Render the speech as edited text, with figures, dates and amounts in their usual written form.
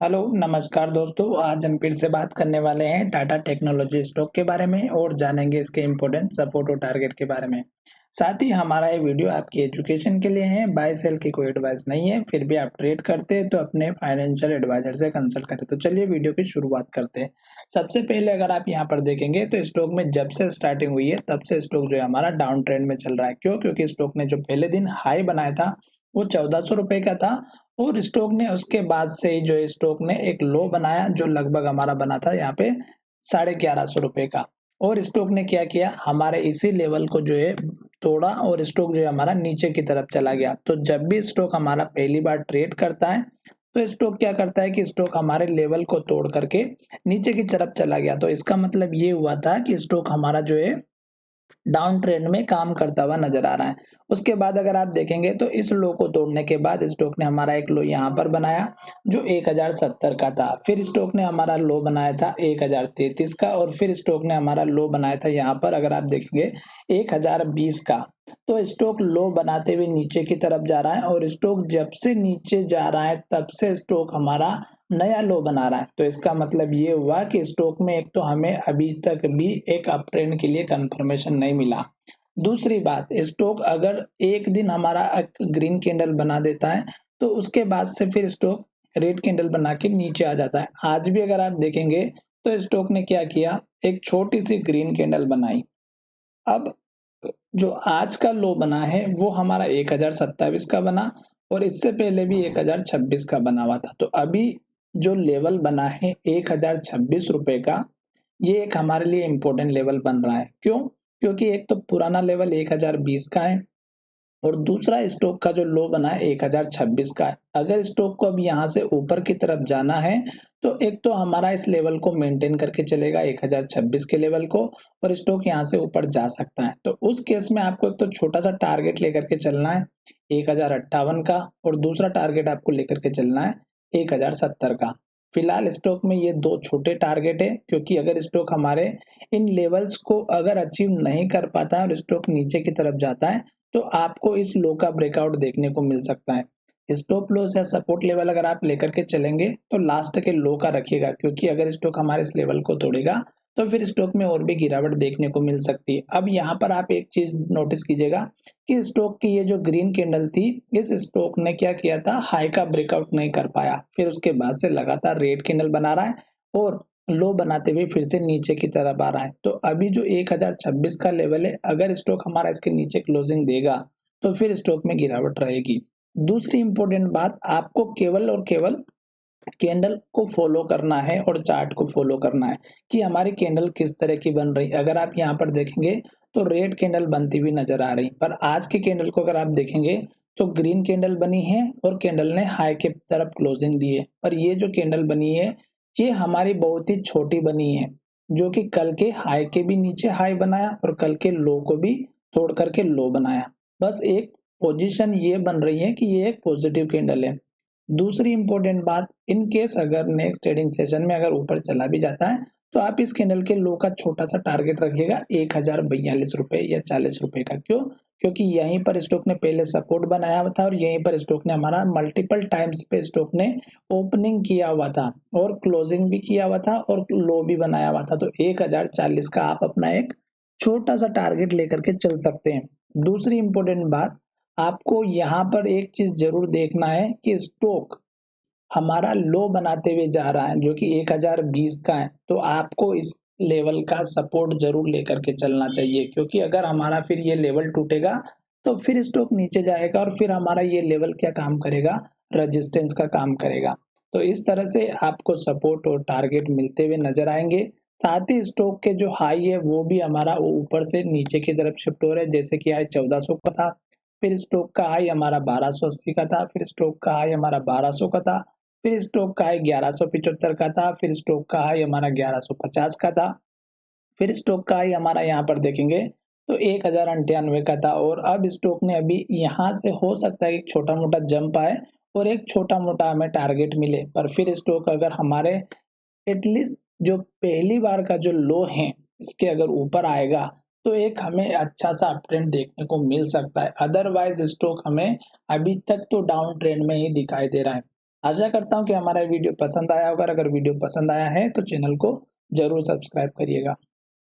Hello नमस्कार दोस्तों। आज हम फिर से बात करने वाले हैं टाटा टेक्नोलॉजी स्टॉक के बारे में और जानेंगे इसके इम्पोर्टेंट सपोर्ट और टारगेट के बारे में। साथ ही हमारा ये वीडियो आपकी एजुकेशन के लिए है, बाय सेल की कोई एडवाइस नहीं है। फिर भी आप ट्रेड करते हैं तो अपने फाइनेंशियल एडवाइजर से कंसल्ट करें। तो चलिए वीडियो की शुरुआत करते हैं। सबसे पहले अगर आप यहाँ पर देखेंगे तो स्टॉक में जब से स्टार्टिंग हुई है तब से स्टॉक जो है हमारा डाउन ट्रेंड में चल रहा है। क्यों? क्योंकि स्टॉक ने जो पहले दिन हाई बनाया था वो 1400 रुपए का था और स्टॉक ने उसके बाद से ही जो है स्टॉक ने एक लो बनाया जो लगभग हमारा बना था यहाँ पे 1150 रुपए का। और स्टॉक ने क्या किया, हमारे इसी लेवल को जो है तोड़ा और स्टॉक जो है हमारा नीचे की तरफ चला गया। तो जब भी स्टॉक हमारा पहली बार ट्रेड करता है तो स्टॉक क्या करता है कि स्टॉक हमारे लेवल को तोड़ करके नीचे की तरफ चला गया। तो इसका मतलब ये हुआ था कि स्टॉक हमारा जो है डाउन ट्रेंड में काम करता हुआ नजर आ रहा है। उसके बाद अगर आप देखेंगे तो इस लो को तोड़ने के बाद स्टॉक ने हमारा एक लो यहाँ पर बनाया जो 1070 का था। फिर स्टॉक ने हमारा लो बनाया था 1033 का और फिर स्टॉक ने हमारा लो बनाया था यहाँ पर अगर आप देखेंगे 1020 का। तो स्टॉक लो बनाते हुए नीचे की तरफ जा रहा है और स्टॉक जब से नीचे जा रहा है तब से स्टॉक हमारा नया लो बना रहा है। तो इसका मतलब ये हुआ कि स्टॉक में एक तो हमें अभी तक भी एक अप ट्रेंड के लिए कंफर्मेशन नहीं मिला। दूसरी बात, स्टॉक अगर एक दिन हमारा ग्रीन कैंडल बना देता है तो उसके बाद से फिर स्टॉक रेड कैंडल बना के नीचे आ जाता है। आज भी अगर आप देखेंगे तो स्टॉक ने क्या किया, एक छोटी सी ग्रीन कैंडल बनाई। अब जो आज का लो बना है वो हमारा 1027 का बना और इससे पहले भी 1026 का बना हुआ था। तो अभी जो लेवल बना है 1026 रुपए का, ये एक हमारे लिए इम्पोर्टेंट लेवल बन रहा है। क्यों? क्योंकि एक तो पुराना लेवल 1020 का है और दूसरा स्टॉक का जो लो बना है 1026 का है। अगर स्टॉक को अब यहाँ से ऊपर की तरफ जाना है तो एक तो हमारा इस लेवल को मेंटेन करके चलेगा 1026 के लेवल को और स्टॉक यहाँ से ऊपर जा सकता है। तो उस केस में आपको एक तो छोटा सा टारगेट लेकर के चलना है 1058 का और दूसरा टारगेट आपको लेकर के चलना है 1070 का। फिलहाल स्टॉक में ये दो छोटे टारगेट है क्योंकि अगर स्टॉक हमारे इन लेवल्स को अगर अचीव नहीं कर पाता है और स्टॉक नीचे की तरफ जाता है तो आपको इस लो का ब्रेकआउट देखने को मिल सकता है। स्टॉप लॉस या सपोर्ट लेवल अगर आप लेकर के चलेंगे तो लास्ट के लो का रखिएगा क्योंकि अगर स्टॉक हमारे इस लेवल को तोड़ेगा तो फिर स्टॉक में और भी गिरावट देखने को मिल सकती है। अब यहाँ पर आप एक चीज नोटिस कीजिएगा कि स्टॉक की ये जो ग्रीन कैंडल थी, इस स्टॉक ने क्या किया था, हाई का ब्रेकआउट नहीं कर पाया। फिर उसके बाद से लगातार रेड कैंडल बना रहा है और लो बनाते हुए फिर से नीचे की तरफ आ रहा है। तो अभी जो 1026 का लेवल है, अगर स्टॉक हमारा इसके नीचे क्लोजिंग देगा तो फिर स्टॉक में गिरावट रहेगी। दूसरी इंपॉर्टेंट बात, आपको केवल और केवल कैंडल को फॉलो करना है और चार्ट को फॉलो करना है कि हमारी कैंडल किस तरह की बन रही। अगर आप यहाँ पर देखेंगे तो रेड कैंडल बनती हुई नजर आ रही, पर आज की कैंडल को अगर आप देखेंगे तो ग्रीन कैंडल बनी है और कैंडल ने हाई के तरफ क्लोजिंग दी है। पर ये जो कैंडल बनी है ये हमारी बहुत ही छोटी बनी है जो कि कल के हाई के भी नीचे हाई बनाया और कल के लो को भी तोड़ करके लो बनाया। बस एक पोजीशन ये बन रही है कि ये एक पॉजिटिव कैंडल है। दूसरी इंपॉर्टेंट बात, इन केस अगर नेक्स्ट ट्रेडिंग सेशन में अगर ऊपर चला भी जाता है तो आप इस कैंडल के लो का छोटा सा टारगेट रखिएगा 1042 रुपए या 40 रुपए का। क्यों? क्योंकि यहीं पर स्टॉक ने पहले सपोर्ट बनाया हुआ था और यहीं पर स्टॉक ने हमारा मल्टीपल टाइम्स पे स्टॉक ने ओपनिंग किया हुआ था और क्लोजिंग भी किया हुआ था और लो भी बनाया हुआ था। तो 1040 का आप अपना एक छोटा सा टारगेट लेकर के चल सकते हैं। दूसरी इंपॉर्टेंट बात, आपको यहाँ पर एक चीज जरूर देखना है कि स्टॉक हमारा लो बनाते हुए जा रहा है जो कि 1020 का है। तो आपको इस लेवल का सपोर्ट जरूर लेकर के चलना चाहिए क्योंकि अगर हमारा फिर ये लेवल टूटेगा तो फिर स्टॉक नीचे जाएगा और फिर हमारा ये लेवल क्या काम करेगा, रेजिस्टेंस का काम करेगा। तो इस तरह से आपको सपोर्ट और टारगेट मिलते हुए नजर आएंगे। साथ ही स्टॉक के जो हाई है वो भी हमारा वो ऊपर से नीचे की तरफ शिफ्ट हो रहा है। जैसे कि हाई 1400 का था, फिर स्टॉक का हाई हमारा 1280 का था, फिर स्टॉक का हाई हमारा 1200 का था, फिर स्टॉक का हाई 1175 का था, फिर स्टॉक का हाई हमारा 1150 का था, फिर स्टॉक का हाई हमारा यहाँ पर देखेंगे तो 1098 का था। और अब स्टॉक ने अभी यहाँ से हो सकता है एक छोटा मोटा जंप आए और एक छोटा मोटा हमें टारगेट मिले, पर फिर स्टॉक अगर हमारे एटलीस्ट जो पहली बार का जो लो है इसके अगर ऊपर आएगा तो एक हमें अच्छा सा अप ट्रेंड देखने को मिल सकता है। अदरवाइज स्टॉक हमें अभी तक तो डाउन ट्रेंड में ही दिखाई दे रहा है। आशा करता हूँ कि हमारा वीडियो पसंद आया होगा। अगर वीडियो पसंद आया है तो चैनल को ज़रूर सब्सक्राइब करिएगा।